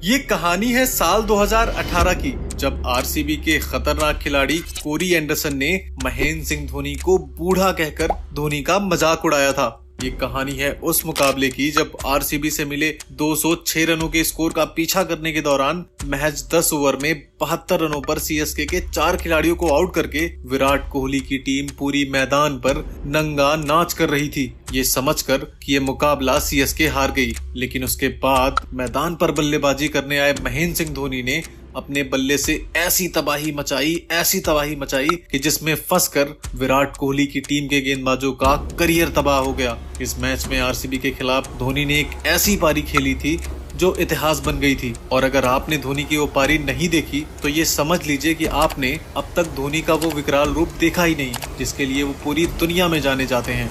ये कहानी है साल 2018 की, जब आरसीबी के खतरनाक खिलाड़ी कोरी एंडरसन ने महेंद्र सिंह धोनी को बूढ़ा कहकर धोनी का मजाक उड़ाया था। ये कहानी है उस मुकाबले की जब आरसीबी से मिले 206 रनों के स्कोर का पीछा करने के दौरान महज 10 ओवर में 72 रनों पर सीएसके के 4 खिलाड़ियों को आउट करके विराट कोहली की टीम पूरी मैदान पर नंगा नाच कर रही थी, ये समझकर कि ये मुकाबला सीएसके हार गई। लेकिन उसके बाद मैदान पर बल्लेबाजी करने आए महेंद्र सिंह धोनी ने अपने बल्ले से ऐसी तबाही मचाई कि जिसमें फंसकर विराट कोहली की टीम के गेंदबाजों का करियर तबाह हो गया। इस मैच में आरसीबी के खिलाफ धोनी ने एक ऐसी पारी खेली थी जो इतिहास बन गई थी। और अगर आपने धोनी की वो पारी नहीं देखी तो ये समझ लीजिए कि आपने अब तक धोनी का वो विकराल रूप देखा ही नहीं, जिसके लिए वो पूरी दुनिया में जाने जाते हैं।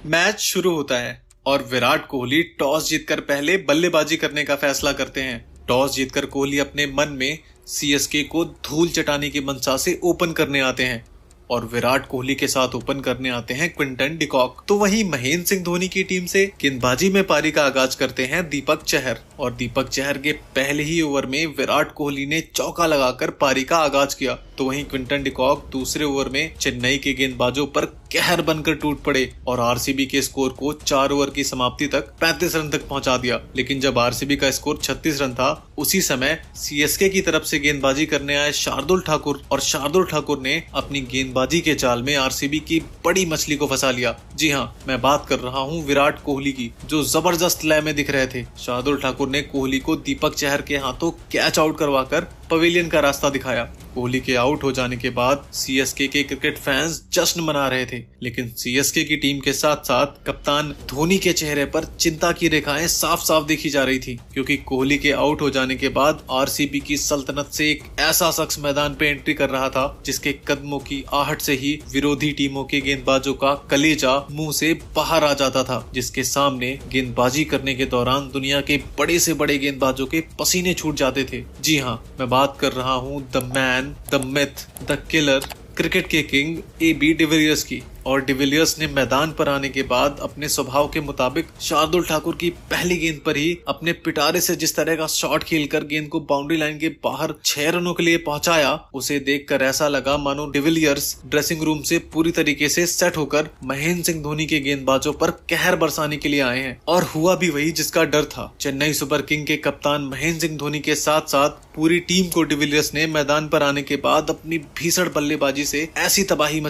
मैच शुरू होता है और विराट कोहली टॉस जीतकर पहले बल्लेबाजी करने का फैसला करते हैं। टॉस जीतकर कोहली अपने मन में सीएसके को धूल चटाने की मंशा से ओपन करने आते हैं और विराट कोहली के साथ ओपन करने आते हैं क्विंटन डी कॉक। तो वहीं महेंद्र सिंह धोनी की टीम से गेंदबाजी में पारी का आगाज करते हैं दीपक चहर। और दीपक चहर के पहले ही ओवर में विराट कोहली ने चौका लगाकर पारी का आगाज किया। तो वहीं क्विंटन डी कॉक दूसरे ओवर में चेन्नई के गेंदबाजों पर कहर बनकर टूट पड़े और आरसीबी के स्कोर को 4 ओवर की समाप्ति तक 35 रन तक पहुंचा दिया। लेकिन जब आरसीबी का स्कोर 36 रन था, उसी समय सीएसके की तरफ से गेंदबाजी करने आए शार्दुल ठाकुर, और शार्दुल ठाकुर ने अपनी गेंदबाजी के चाल में आरसीबी की बड़ी मछली को फंसा लिया। जी हाँ, मैं बात कर रहा हूँ विराट कोहली की, जो जबरदस्त लय में दिख रहे थे। शार्दुल ठाकुर ने कोहली को दीपक चहर के हाथों कैच आउट करवाकर पवेलियन का रास्ता दिखाया। कोहली के आउट हो जाने के बाद सीएसके के क्रिकेट फैंस जश्न मना रहे थे, लेकिन सीएसके की टीम के साथ साथ कप्तान धोनी के चेहरे पर चिंता की रेखाएं साफ साफ देखी जा रही थी, क्योंकि कोहली के आउट हो जाने के बाद आरसीबी की सल्तनत से एक ऐसा शख्स मैदान पे एंट्री कर रहा था जिसके कदमों की आहट से ही विरोधी टीमों के गेंदबाजों का कलेजा मुंह से बाहर आ जाता था, जिसके सामने गेंदबाजी करने के दौरान दुनिया के बड़े से बड़े गेंदबाजों के पसीने छूट जाते थे। जी हाँ, मैं बात कर रहा हूँ the man, the myth, the killer, cricket के किंग AB डिविलियर्स की। और डिविलियर्स ने मैदान पर आने के बाद अपने स्वभाव के मुताबिक शार्दुल ठाकुर की पहली गेंद पर ही अपने पिटारे से जिस तरह का शॉट खेलकर गेंद को बाउंड्री लाइन के बाहर 6 रनों के लिए पहुंचाया, उसे देखकर ऐसा लगा मानो डिविलियर्स ड्रेसिंग रूम से पूरी तरीके से सेट होकर महेंद्र सिंह धोनी के गेंदबाजों पर कहर बरसाने के लिए आए हैं। और हुआ भी वही जिसका डर था। चेन्नई सुपर किंग के कप्तान महेंद्र सिंह धोनी के साथ साथ पूरी टीम को डिविलियर्स ने मैदान पर आने के बाद अपनी भीषण बल्लेबाजी से ऐसी तबाही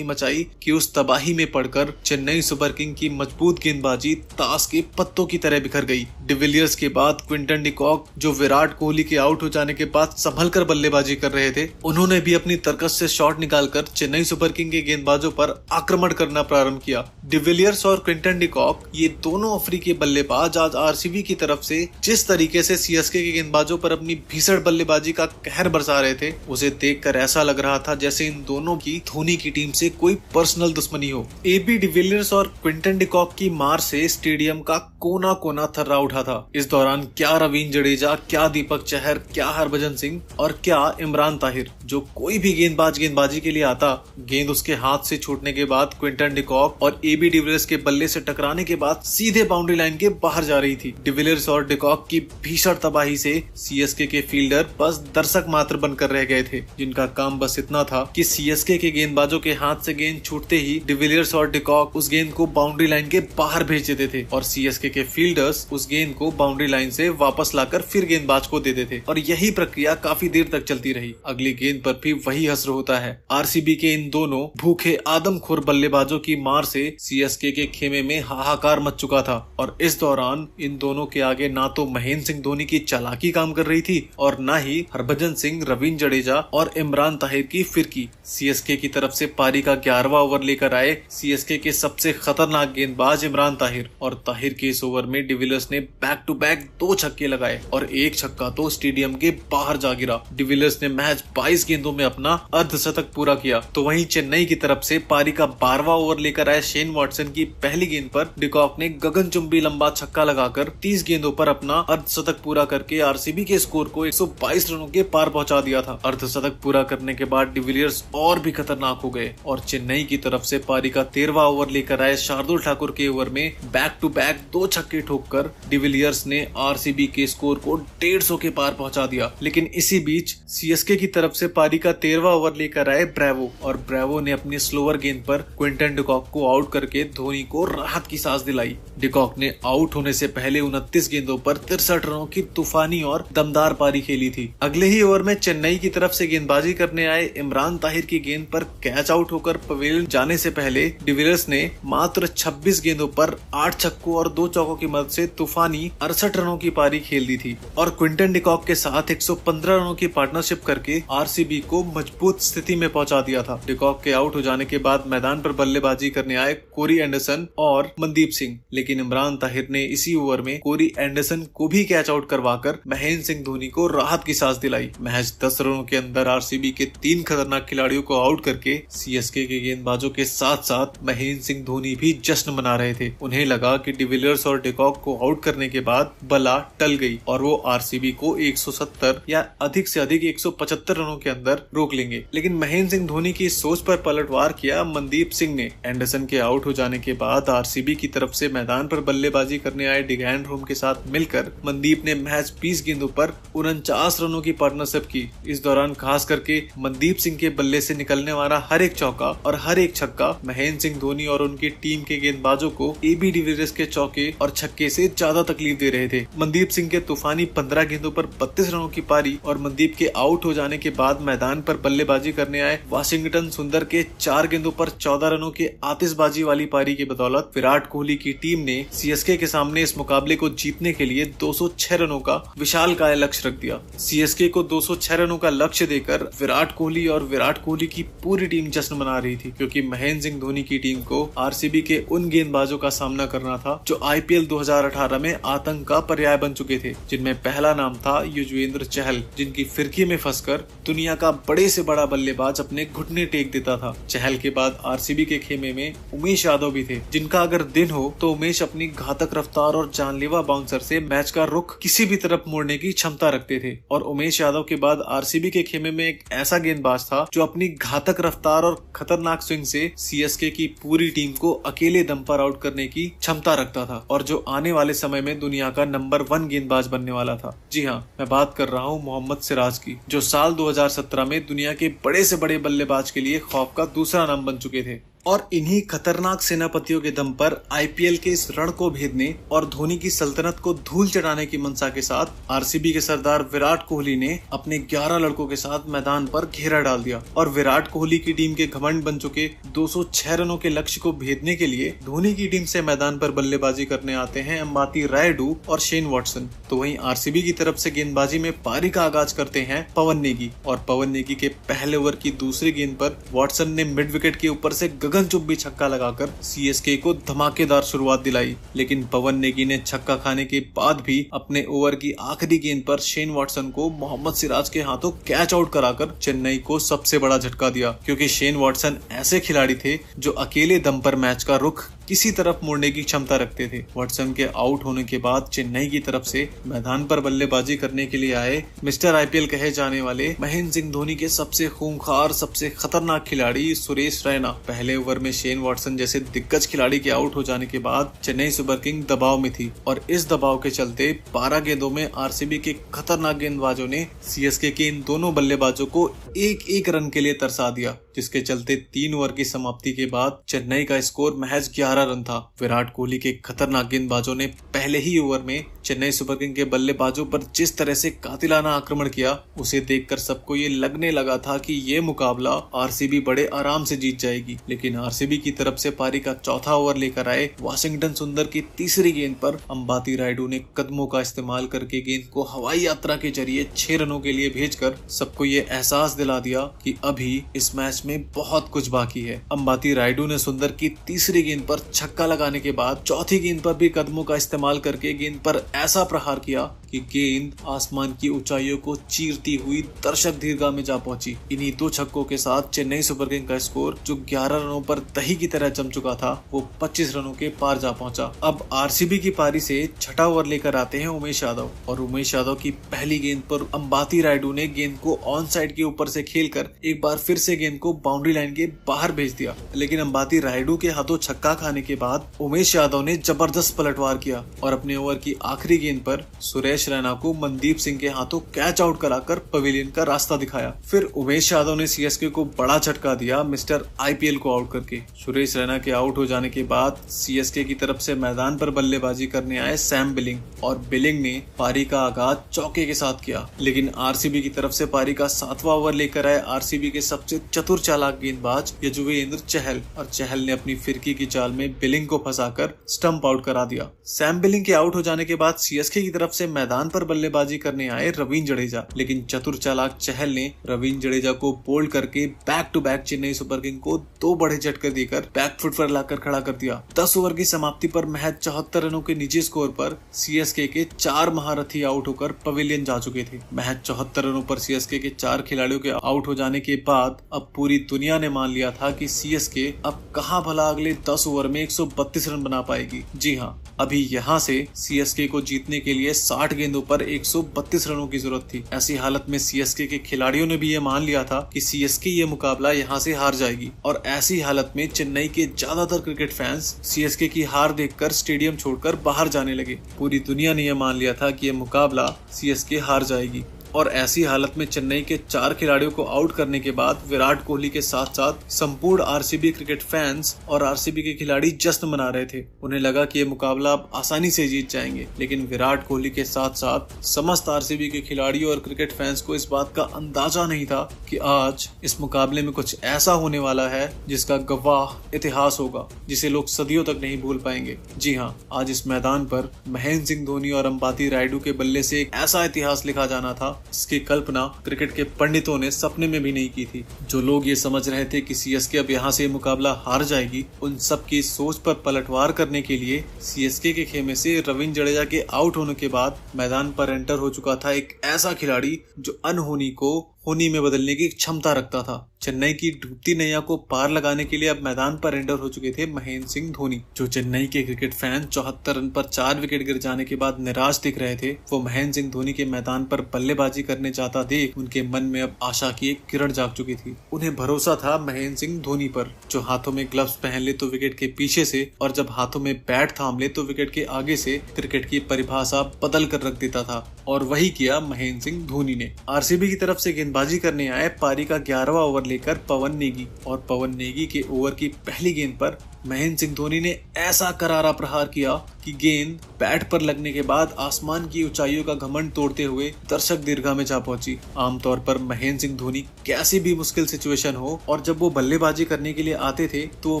मचाई कि उस तबाही में पड़कर चेन्नई सुपर किंग की मजबूत गेंदबाजी ताश के पत्तों की तरह बिखर गई। डिविलियर्स के बाद क्विंटन डी कॉक, जो विराट कोहली के आउट हो जाने के बाद संभलकर बल्लेबाजी कर रहे थे, उन्होंने भी अपनी तरकस से शॉट निकालकर चेन्नई सुपर किंग के गेंदबाजों पर आक्रमण करना प्रारंभ किया। डिविलियर्स और क्विंटन डी कॉक, ये दोनों अफ्रीकी बल्लेबाज आज आरसीबी की तरफ से जिस तरीके से सीएसके के गेंदबाजों पर अपनी भीषण बल्लेबाजी का कहर बरसा रहे थे, उसे देखकर ऐसा लग रहा था जैसे इन दोनों की धोनी की टीम से कोई पर्सनल दुश्मनी हो। AB डिविलियर्स और क्विंटन डी कॉक की मार से स्टेडियम का कोना कोना थर्रा उठा था। इस दौरान क्या रवींद्र जडेजा, क्या दीपक चहर, क्या हरभजन सिंह और क्या इमरान ताहिर, जो कोई भी गेंदबाज गेंदबाजी के लिए आता, गेंद उसके हाथ से छूटने के बाद क्विंटन डी कॉक और AB डिविलियर्स के बल्ले से टकराने के बाद सीधे बाउंड्री लाइन के बाहर जा रही थी। डिविलियर्स और डी कॉक की भीषण तबाही से सीएसके के फील्डर बस दर्शक मात्र बनकर रह गए थे, जिनका काम बस इतना था कि सीएसके के गेंदबाजों के हाथ से गेंद छूटते ही डिविलियर्स और डी कॉक उस गेंद को बाउंड्री लाइन के बाहर भेज देते थे और सीएसके के फील्डर्स उस गेंद को बाउंड्री लाइन से वापस लाकर फिर गेंदबाज को दे देते और यही प्रक्रिया काफी देर तक चलती रही। अगली गेंद पर भी वही हश्र होता है। आरसीबी के इन दोनों भूखे आदमखोर बल्लेबाजों की मार से सीएसके के खेमे में हाहाकार मच चुका था और इस दौरान इन दोनों के आगे ना तो महेंद्र सिंह धोनी की चालाकी काम कर रही थी और न ही हरभजन सिंह, रवींद्र जडेजा और इमरान ताहिर की फिरकी। सीएसके की तरफ से पारी का 11वां ओवर लेकर आए सीएसके के सबसे खतरनाक गेंदबाज इमरान ताहिर, और ताहिर के इस ओवर में डिविलियर्स ने बैक टू बैक 2 छक्के लगाए और एक छक्का तो स्टेडियम के बाहर जा गिरा। डिविलियर्स ने महज 22 गेंदों में अपना अर्धशतक पूरा किया। तो वहीं चेन्नई की तरफ से पारी का 12वां ओवर लेकर आए शेन वॉटसन की पहली गेंद पर डी कॉक ने गगनचुंबी लंबा छक्का लगाकर 30 गेंदों पर अपना अर्धशतक पूरा करके आरसीबी के स्कोर को 122 रनों के पार पहुंचा दिया था। अर्धशतक पूरा करने के बाद डिविलियर्स और भी खतरनाक हो गए और चेन्नई की तरफ से पारी का 13वां ओवर लेकर आए शार्दुल ठाकुर के ओवर में बैक टू बैक 2 छक्के ठोककर डिविलियर्स ने आरसीबी के स्कोर को 150 के पार पहुंचा दिया। लेकिन इसी बीच सीएसके की तरफ से पारी का 13वां ओवर लेकर आए ब्रेवो, और ब्रेवो ने अपनी स्लोअर गेंद पर क्विंटन डिकॉक को आउट करके धोनी को राहत की सांस दिलाई। डिकॉक ने आउट होने से पहले 29 गेंदों पर 63 रनों की तूफानी और दमदार पारी खेली थी। अगले ही ओवर में चेन्नई की तरफ से गेंदबाजी करने आए इमरान ताहिर की गेंद पर कैच आउट होकर पवेलियन जाने से पहले डिविलियर्स ने मात्र 26 गेंदों पर 8 छक्कों और 2 चौकों की मदद से तूफानी 68 रनों की पारी खेल दी थी और क्विंटन डिकॉक के साथ 115 रनों की पार्टनरशिप करके आरसीबी को मजबूत स्थिति में पहुंचा दिया था। डिकॉक के आउट हो जाने के बाद मैदान पर बल्लेबाजी करने आए कोरी एंडरसन और मनदीप सिंह, लेकिन इमरान ताहिर ने इसी ओवर में कोरी एंडरसन को भी कैच आउट करवाकर महेंद्र सिंह धोनी को राहत की सांस दिलाई। महज 10 रनों के अंदर आरसीबी के 3 खतरनाक खिलाड़ियों को आउट करके सीएसके के गेंदबाजों के साथ साथ महेंद्र सिंह धोनी भी जश्न मना रहे थे। उन्हें लगा कि डिविलियर्स और डिकॉक को आउट करने के बाद बला टल गई और वो आरसीबी को 170 या अधिक से अधिक 175 रनों के अंदर रोक लेंगे। लेकिन महेंद्र सिंह धोनी की सोच पर पलटवार किया मनदीप सिंह ने। एंडरसन के आउट हो जाने के बाद आरसीबी की तरफ से मैदान पर बल्लेबाजी करने आए डिगैन रोम के साथ मिलकर मनदीप ने महज 20 गेंदों पर 49 रनों की पार्टनरशिप की। इस दौरान खास करके मनदीप सिंह के बल्ले से निकलने वाला हर एक चौका और हर एक छक्का महेंद्र सिंह धोनी और उनकी टीम के गेंदबाजों को एबी डिविलियर्स के चौके और छक्के से ज्यादा तकलीफ दे रहे थे। मनदीप सिंह के तूफानी 15 गेंदों पर 32 रनों की पारी और मनदीप के आउट हो जाने के बाद मैदान पर बल्लेबाजी करने आए वाशिंगटन सुंदर के 4 गेंदों पर 14 रनों के आतिशबाजी वाली पारी की बदौलत विराट कोहली की टीम ने सीएसके के सामने इस मुकाबले को जीतने के लिए 206 रनों का विशालकाय लक्ष्य रख दिया। सीएसके को 206 रनों का लक्ष्य देकर विराट कोहली की पूरी टीम जश्न मना रही थी, क्योंकि महेंद्र सिंह धोनी की टीम को आरसीबी के उन गेंदबाजों का सामना करना था जो आईपीएल 2018 में आतंक का पर्याय बन चुके थे, जिनमें पहला नाम था युजवेंद्र चहल, जिनकी फिरकी में फंसकर दुनिया का बड़े से बड़ा बल्लेबाज अपने घुटने टेक देता था। चहल के बाद आरसीबी के खेमे में उमेश यादव भी थे, जिनका अगर दिन हो तो उमेश अपनी घातक रफ्तार और जानलेवा बाउंसर से मैच का रुख किसी भी तरफ मोड़ने की क्षमता रखते थे। और उमेश यादव के बाद आरसीबी के खेमे में एक ऐसा गेंदबाज था जो अपनी घातक रफ्तार और खतरनाक स्विंग से सीएसके की पूरी टीम को अकेले दम पर आउट करने की क्षमता रखता था और जो आने वाले समय में दुनिया का नंबर 1 गेंदबाज बनने वाला था। जी हाँ, मैं बात कर रहा हूँ मोहम्मद सिराज की, जो साल 2017 में दुनिया के बड़े से बड़े बल्लेबाज के लिए खौफ का दूसरा नाम बन चुके थे। और इन्हीं खतरनाक सेनापतियों के दम पर आईपीएल के इस रण को भेदने और धोनी की सल्तनत को धूल चढ़ाने की मंशा के साथ आरसीबी के सरदार विराट कोहली ने अपने 11 लड़कों के साथ मैदान पर घेरा डाल दिया और विराट कोहली की टीम के घमंड बन चुके 206 रनों के लक्ष्य को भेदने के लिए धोनी की टीम से मैदान पर बल्लेबाजी करने आते हैं अंबाती रायडू और शेन वॉटसन। तो वहीं आरसीबी की तरफ से गेंदबाजी में पारी का आगाज करते हैं पवन नेगी, और पवन नेगी के पहले ओवर की दूसरी गेंद पर वॉटसन ने मिड विकेट के ऊपर से गगनचुंबी छक्का लगाकर सीएसके को धमाकेदार शुरुआत दिलाई। लेकिन पवन नेगी ने छक्का खाने के बाद भी अपने ओवर की आखिरी गेंद पर शेन वॉटसन को मोहम्मद सिराज के हाथों कैच आउट कराकर चेन्नई को सबसे बड़ा झटका दिया, क्योंकि शेन वॉटसन ऐसे खिलाड़ी थे जो अकेले दम पर मैच का रुख किसी तरफ मोड़ने की क्षमता रखते थे। वॉटसन के आउट होने के बाद चेन्नई की तरफ से मैदान पर बल्लेबाजी करने के लिए आए मिस्टर आईपीएल कहे जाने वाले महेंद्र सिंह धोनी के सबसे खूंखार, सबसे खतरनाक खिलाड़ी सुरेश रैना। पहले ओवर में शेन वॉटसन जैसे दिग्गज खिलाड़ी के आउट हो जाने के बाद चेन्नई सुपर किंग दबाव में थी और इस दबाव के चलते 12 गेंदों में आरसीबी के खतरनाक गेंदबाजों ने सीएसके के इन दोनों बल्लेबाजों को एक रन के लिए तरसा दिया, जिसके चलते 3 ओवर की समाप्ति के बाद चेन्नई का स्कोर महज 11 रन था। विराट कोहली के खतरनाक गेंदबाजों ने पहले ही ओवर में चेन्नई सुपर किंग के बल्लेबाजों पर जिस तरह से कातिलाना आक्रमण किया, उसे देखकर सबको ये लगने लगा था कि ये मुकाबला आरसीबी बड़े आराम से जीत जाएगी। लेकिन आरसीबी की तरफ से पारी का चौथा ओवर लेकर आए वाशिंगटन सुंदर की तीसरी गेंद पर अंबाती रायडू ने कदमों का इस्तेमाल करके गेंद को हवाई यात्रा के जरिए 6 रनों के लिए भेजकर सबको ये एहसास दिला दिया कि अभी इस मैच में बहुत कुछ बाकी है। अंबाती रायडू ने सुंदर की तीसरी गेंद पर छक्का लगाने के बाद चौथी गेंद पर भी कदमों का इस्तेमाल करके गेंद पर ऐसा प्रहार किया कि गेंद आसमान की ऊंचाइयों को चीरती हुई दर्शक दीर्घा में जा पहुंची। इन्हीं 2 छक्कों के साथ चेन्नई सुपर किंग का स्कोर जो 11 रनों पर दही की तरह जम चुका था, वो 25 रनों के पार जा पहुंचा। अब आरसीबी की पारी से छठा ओवर लेकर आते हैं उमेश यादव, और उमेश यादव की पहली गेंद पर अंबाती रायडू ने गेंद को ऑन साइड के ऊपर से खेलकर एक बार फिर से गेंद को को बाउंड्री लाइन के बाहर भेज दिया, लेकिन अंबाती रायडू के हाथों छक्का खाने के बाद उमेश यादव ने जबरदस्त पलटवार किया और अपने ओवर की आखिरी गेंद पर सुरेश रैना को मनदीप सिंह के हाथों कैच आउट कराकर पवेलियन का रास्ता दिखाया। फिर उमेश यादव ने सीएसके को बड़ा झटका दिया मिस्टर आईपीएल को आउट करके। सुरेश रैना के आउट हो जाने के बाद सीएसके की तरफ से मैदान पर बल्लेबाजी करने आए सैम बिलिंग और बिलिंग ने पारी का आगाज चौके के साथ किया, लेकिन आरसीबी की तरफ से पारी का 7वां ओवर लेकर आए आरसीबी के सबसे चतुर चालाक गेंदबाज यजुवेंद्र चहल, और चहल ने अपनी फिरकी की चाल में बिलिंग को फंसाकर स्टंप आउट करा दिया। सैम बिलिंग के आउट हो जाने के बाद सीएसके की तरफ से मैदान पर बल्लेबाजी करने आए रवींद्र जडेजा, लेकिन चतुर चालाक चहल ने रवींद्र जडेजा को बोल्ड करके back to back Chennai super king को 2 बड़े झटके देकर बैक फुट पर लाकर खड़ा कर दिया। 10 ओवर की समाप्ति पर महज 74 रनों के निजी स्कोर पर सीएसके के 4 महारथी आउट होकर पवेलियन जा चुके थे। महज 74 रनों पर सीएसके के 4 खिलाड़ियों के आउट हो जाने के बाद अब पूरी दुनिया ने मान लिया था कि सीएसके अब कहां भला अगले 10 ओवर में 132 रन बना पाएगी। जी हां, अभी यहां से सीएसके को जीतने के लिए 60 गेंदों पर 132 रनों की जरूरत थी। ऐसी हालत में सीएसके के खिलाड़ियों ने भी ये मान लिया था कि सीएसके ये मुकाबला यहां से हार जाएगी, और ऐसी हालत में चेन्नई के ज्यादातर क्रिकेट फैंस सीएसके की हार देखकर स्टेडियम छोड़कर बाहर जाने लगे। पूरी दुनिया ने यह मान लिया था कि यह मुकाबला सीएसके हार जाएगी, और ऐसी हालत में चेन्नई के 4 खिलाड़ियों को आउट करने के बाद विराट कोहली के साथ साथ संपूर्ण आरसीबी क्रिकेट फैंस और आरसीबी के खिलाड़ी जश्न मना रहे थे। उन्हें लगा कि यह मुकाबला अब आसानी से जीत जाएंगे, लेकिन विराट कोहली के साथ साथ समस्त आरसीबी के खिलाड़ियों और क्रिकेट फैंस को इस बात का अंदाजा नहीं था कि आज इस मुकाबले में कुछ ऐसा होने वाला है जिसका गवाह इतिहास होगा, जिसे लोग सदियों तक नहीं भूल पाएंगे। जी हाँ, आज इस मैदान पर महेंद्र सिंह धोनी और अंबाती रायडू के बल्ले से एक ऐसा इतिहास लिखा जाना था जिसकी कल्पना क्रिकेट के पंडितों ने सपने में भी नहीं की थी। जो लोग ये समझ रहे थे कि सीएसके अब यहाँ से मुकाबला हार जाएगी, उन सब की सोच पर पलटवार करने के लिए सीएसके के खेमे से रवींद्र जडेजा के आउट होने के बाद मैदान पर एंटर हो चुका था एक ऐसा खिलाड़ी जो अनहोनी को होनी में बदलने की क्षमता रखता था। चेन्नई की डूबती नैया को पार लगाने के लिए अब मैदान पर एंटर हो चुके थे महेंद्र सिंह धोनी। जो चेन्नई के क्रिकेट फैन 74 रन पर 4 विकेट गिर जाने के बाद निराश दिख रहे थे, वो महेंद्र सिंह धोनी के मैदान पर बल्लेबाजी करने जाता देख उनके मन में अब आशा की एक किरण जाग चुकी थी। उन्हें भरोसा था महेंद्र सिंह धोनी पर, जो हाथों में ग्लव्स पहन ले तो विकेट के पीछे से, और जब हाथों में बैट थाम ले तो विकेट के आगे से क्रिकेट की परिभाषा बदल कर रख देता था, और वही किया महेंद्र सिंह धोनी ने। आरसीबी की तरफ से गेंदबाजी करने आए पारी का 11वां ओवर लेकर पवन नेगी, और पवन नेगी के ओवर की पहली गेंद पर महेंद्र सिंह धोनी ने ऐसा करारा प्रहार किया कि गेंद बैट पर लगने के बाद आसमान की ऊंचाइयों का घमंड तोड़ते हुए दर्शक दीर्घा में जा पहुंची। आमतौर पर महेंद्र सिंह धोनी कैसी भी मुश्किल सिचुएशन हो और जब वो बल्लेबाजी करने के लिए आते थे तो वो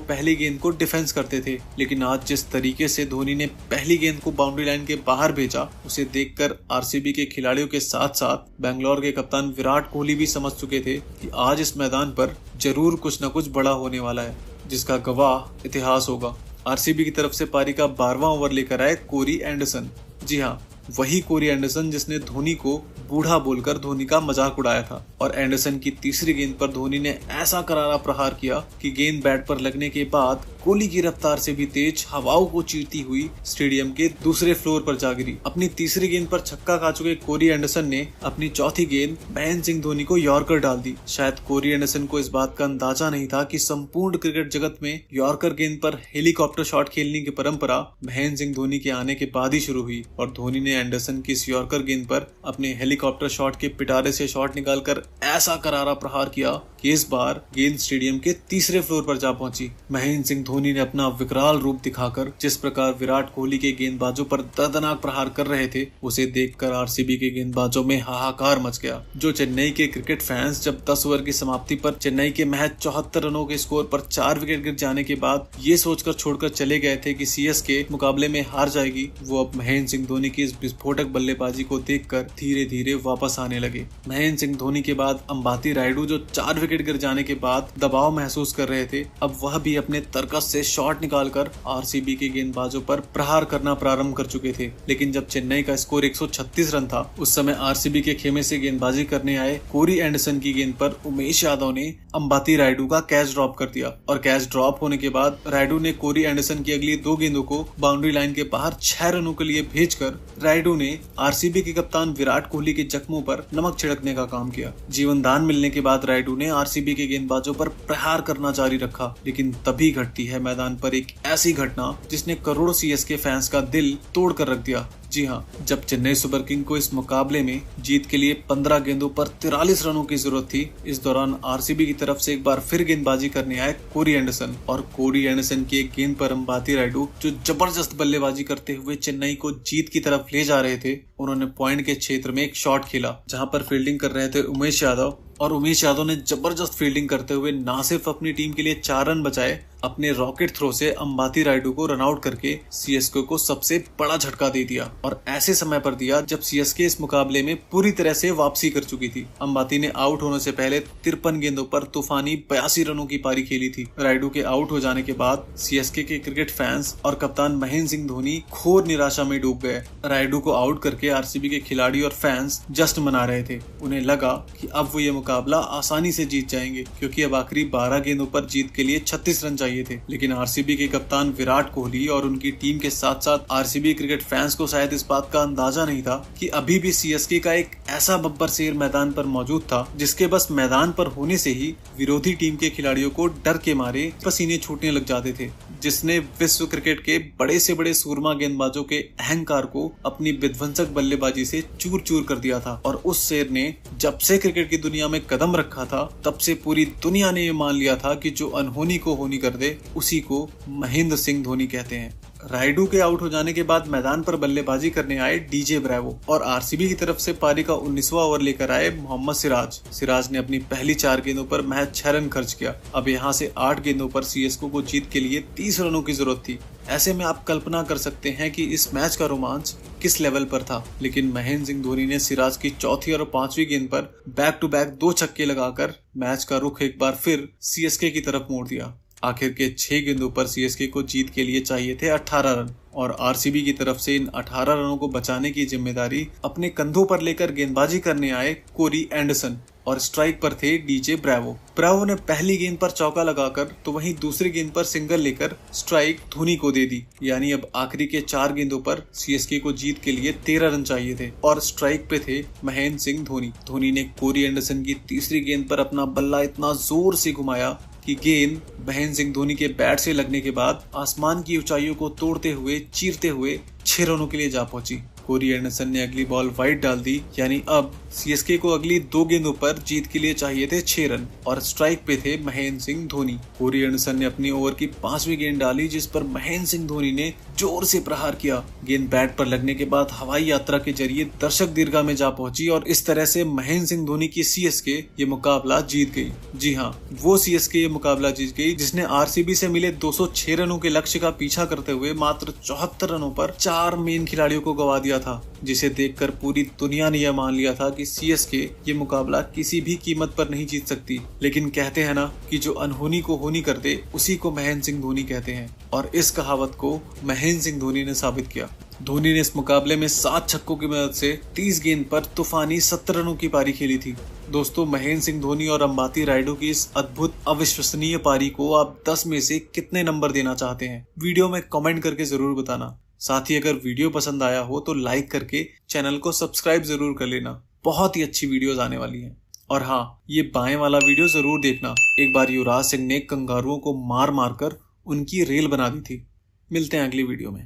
पहली गेंद को डिफेंस करते थे, लेकिन आज जिस तरीके से धोनी ने पहली गेंद को बाउंड्री लाइन के बाहर भेजा, उसे देखकर आरसीबी के खिलाड़ियों के साथ साथ बेंगलोर के कप्तान विराट कोहली भी समझ चुके थे कि आज इस मैदान पर जरूर कुछ न कुछ बड़ा होने वाला है, जिसका गवाह इतिहास होगा। आरसीबी की तरफ से पारी का 12वां ओवर लेकर आए कोरी एंडरसन। जी हाँ, वही कोरी एंडरसन जिसने धोनी को बूढ़ा बोलकर धोनी का मजाक उड़ाया था, और एंडरसन की तीसरी गेंद पर धोनी ने ऐसा करारा प्रहार किया कि गेंद बैट पर लगने के बाद कोहली की रफ्तार से भी तेज हवाओं को चीरती हुई स्टेडियम के दूसरे फ्लोर पर जा गिरी। अपनी तीसरी गेंद पर छक्का खा चुके कोरी एंडरसन ने अपनी चौथी गेंद महेंद्र सिंह धोनी को यॉर्कर डाल दी। शायद कोरी एंडरसन को इस बात का अंदाजा नहीं था कि संपूर्ण क्रिकेट जगत में यॉर्कर गेंद पर हेलीकॉप्टर शॉट खेलने की परंपरा महेंद्र सिंह धोनी के आने के बाद ही शुरू हुई, और धोनी ने एंडरसन की इस यॉर्कर गेंद पर अपने हेलीकॉप्टर शॉट के पिटारे से शॉट निकालकर ऐसा करारा प्रहार किया कि इस बार गेंद स्टेडियम के तीसरे फ्लोर पर जा पहुंची। महेंद्र सिंह धोनी ने अपना विकराल रूप दिखाकर जिस प्रकार विराट कोहली के गेंदबाजों पर दर्दनाक प्रहार कर रहे थे, उसे देखकर आरसीबी के गेंदबाजों में हाहाकार मच गया। जो चेन्नई के क्रिकेट फैंस जब 10 ओवर की समाप्ति पर चेन्नई के महज 74 रनों के स्कोर पर 4 विकेट गिर जाने के बाद ये सोचकर छोड़कर चले गए थे कि सीएसके मुकाबले में हार जाएगी, वो अब महेंद्र सिंह धोनी की इस विस्फोटक बल्लेबाजी को देखकर धीरे धीरे वापस आने लगे। महेंद्र सिंह धोनी के बाद अंबाती रायडू जो 4 विकेट गिर जाने के बाद दबाव महसूस कर रहे थे, अब वह भी अपने तरकस से शॉट निकालकर आरसीबी के गेंदबाजों पर प्रहार करना प्रारंभ कर चुके थे। लेकिन जब चेन्नई का स्कोर 136 रन था, उस समय आरसीबी के खेमे से गेंदबाजी करने आए कोरी एंडरसन की गेंद पर उमेश यादव ने अंबाती रायडू का कैच ड्रॉप कर दिया और कैच ड्रॉप होने के बाद रायडू ने कोरी एंडरसन की अगली 2 गेंदों को बाउंड्री लाइन के बाहर 6 रनों के लिए भेजकर रायडू ने आरसीबी के कप्तान विराट कोहली के जख्मों पर नमक छिड़कने का काम किया। जीवन दान मिलने के बाद रायडू ने आरसीबी के गेंदबाजों पर प्रहार करना जारी रखा, लेकिन तभी घटती है मैदान पर एक ऐसी घटना जिसने करोड़ों सीएसके फैंस का दिल तोड़ कर रख दिया। जी हाँ, जब चेन्नई सुपर किंग को इस मुकाबले में जीत के लिए 15 गेंदों पर 43 रनों की जरूरत थी, इस दौरान आरसीबी की तरफ से एक बार फिर गेंदबाजी करने आए कोरी एंडरसन और कोरी एंडरसन की एक गेंद पर अंबाती रायडू जो जबरदस्त बल्लेबाजी करते हुए चेन्नई को जीत की तरफ ले जा रहे थे, उन्होंने पॉइंट के क्षेत्र में एक शॉट खेला जहां पर फील्डिंग कर रहे थे उमेश यादव, और उमेश यादव ने जबरदस्त फील्डिंग करते हुए न सिर्फ अपनी टीम के लिए 4 रन बचाए, अपने रॉकेट थ्रो से अंबाती रायडू को रन आउट करके सीएसके को सबसे बड़ा झटका दे दिया और ऐसे समय पर दिया जब सीएसके इस मुकाबले में पूरी तरह से वापसी कर चुकी थी। अंबाती ने आउट होने से पहले 53 गेंदों पर तूफानी 82 रनों की पारी खेली थी। रायडू के आउट हो जाने के बाद सीएसके के क्रिकेट फैंस और कप्तान महेंद्र सिंह धोनी घोर निराशा में डूब गए। रायडू को आउट करके आरसीबी के खिलाड़ी और फैंस जश्न मना रहे थे। उन्हें लगा कि अब वो ये मुकाबला आसानी से जीत जाएंगे क्योंकि अब आखिरी 12 गेंदों पर जीत के लिए 36 रन चाहिए थे। लेकिन आरसीबी के कप्तान विराट कोहली और उनकी टीम के साथ साथ आरसीबी क्रिकेट फैंस को शायद इस बात का अंदाजा नहीं था कि अभी भी सीएसके का एक ऐसा बब्बर शेर मैदान पर मौजूद था जिसके बस मैदान पर होने से ही विरोधी टीम के खिलाड़ियों को डर के मारे पसीने छूटने लग जाते थे, जिसने विश्व क्रिकेट के बड़े से बड़े सूरमा गेंदबाजों के अहंकार को अपनी विध्वंसक बल्लेबाजी से चूर चूर कर दिया था। और उस शेर ने जब से क्रिकेट की दुनिया में कदम रखा था तब से पूरी दुनिया ने ये मान लिया था कि जो अनहोनी को होनी कर दे उसी को महेंद्र सिंह धोनी कहते हैं। रायडू के आउट हो जाने के बाद मैदान पर बल्लेबाजी करने आए डीजे ब्रावो और आरसीबी की तरफ से पारी का 19वां ओवर लेकर आए मोहम्मद सिराज ने अपनी पहली 4 गेंदों पर महज 6 रन खर्च किया। अब यहाँ से 8 गेंदों पर सीएसके को जीत के लिए 30 रनों की जरूरत थी। ऐसे में आप कल्पना कर सकते हैं कि इस मैच का रोमांच किस लेवल पर था। लेकिन महेंद्र सिंह धोनी ने सिराज की चौथी और 5वीं गेंद पर बैक टू बैक 2 छक्के लगाकर मैच का रुख एक बार फिर सीएसके की तरफ मोड़ दिया। आखिर के 6 गेंदों पर सीएसके को जीत के लिए चाहिए थे 18 रन और आरसीबी की तरफ से इन 18 रनों को बचाने की जिम्मेदारी अपने कंधों पर लेकर गेंदबाजी करने आए कोरी एंडरसन और स्ट्राइक पर थे डीजे ब्रावो ने पहली गेंद पर चौका लगाकर तो वहीं दूसरी गेंद पर सिंगल लेकर स्ट्राइक धोनी को दे दी। यानी अब आखिरी के 4 गेंदों पर सीएसके को जीत के लिए 13 रन चाहिए थे और स्ट्राइक पे थे महेंद्र सिंह धोनी ने कोरी एंडरसन की तीसरी गेंद पर अपना बल्ला इतना जोर से घुमाया कि गेंद महेंद्र सिंह धोनी के बैट से लगने के बाद आसमान की ऊंचाइयों को तोड़ते हुए चीरते हुए 6 रनों के लिए जा पहुंची। कोरी एंडरसन ने अगली बॉल वाइड डाल दी, यानी अब सीएसके को अगली 2 गेंदों पर जीत के लिए चाहिए थे 6 रन और स्ट्राइक पे थे महेंद्र सिंह धोनी। कोरी एंडरसन ने अपनी ओवर की 5वीं गेंद डाली जिस पर महेंद्र सिंह धोनी ने जोर से प्रहार किया। गेंद बैट पर लगने के बाद हवाई यात्रा के जरिए दर्शक दीर्घा में जा पहुंची और इस तरह से महेंद्र सिंह धोनी की सीएसके ये मुकाबला जीत गई। जी हाँ, वो सीएसके ये मुकाबला जीत गई जिसने आरसीबी से मिले 206 रनों के लक्ष्य का पीछा करते हुए मात्र 74 रनों पर 4 मेन खिलाड़ियों को गवा दिया था, जिसे देखकर पूरी दुनिया ने यह मान लिया था कि सीएसके ये मुकाबला किसी भी कीमत पर नहीं जीत सकती। लेकिन कहते हैं ना कि जो अनहोनी को होनी कर दे उसी को महेंद्र सिंह धोनी कहते हैं और इस कहावत को महेंद्र सिंह धोनी ने साबित किया। धोनी ने इस मुकाबले में 7 छक्कों की मदद से 30 गेंद पर तूफानी 70 रनों की पारी खेली थी। दोस्तों, महेंद्र सिंह धोनी और अंबाती रायडू की इस अद्भुत अविश्वसनीय पारी को आप 10 में से कितने नंबर देना चाहते हैं? वीडियो में कमेंट करके जरूर बताना। साथ ही अगर वीडियो पसंद आया हो तो लाइक करके चैनल को सब्सक्राइब जरूर कर लेना। बहुत ही अच्छी वीडियोस आने वाली हैं। और हाँ, ये बाएं वाला वीडियो जरूर देखना। एक बार युवराज सिंह ने कंगारुओं को मार मार कर उनकी रेल बना दी थी। मिलते हैं अगली वीडियो में।